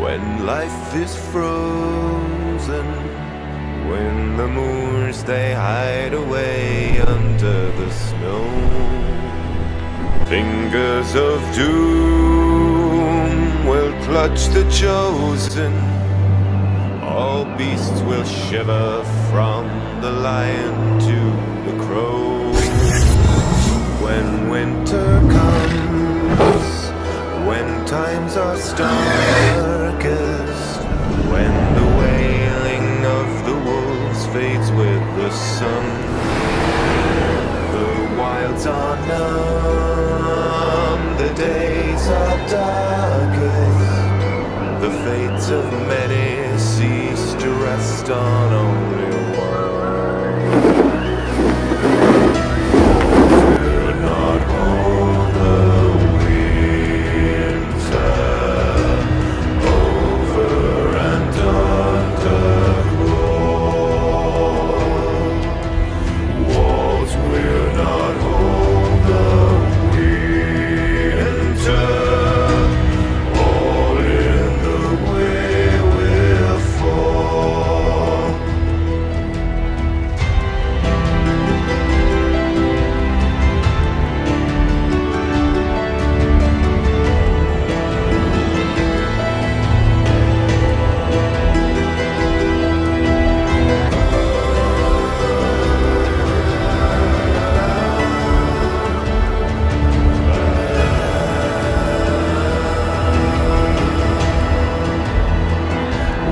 when life is frozen, when the moors they hide away under the snow. Fingers of doom will clutch the chosen. All beasts will shiver from the lion to the crow. When winter comes, when times are starkest, when the wailing of the wolves fades with the sun, the wilds are numb, the days are darkest, the fates of many cease to rest on only one. Do not hold the winter over and underground. Walls will not hold the winter. All in the way will fall.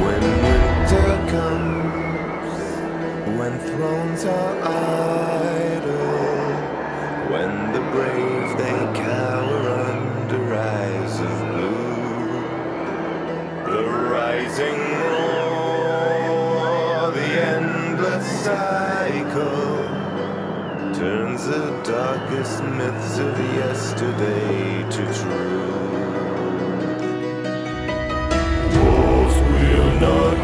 When winter comes, when thrones are idle, when the brave they cower under eyes of blue, the rising roar, the endless cycle, turns the darkest myths of yesterday to truth. Wolves will not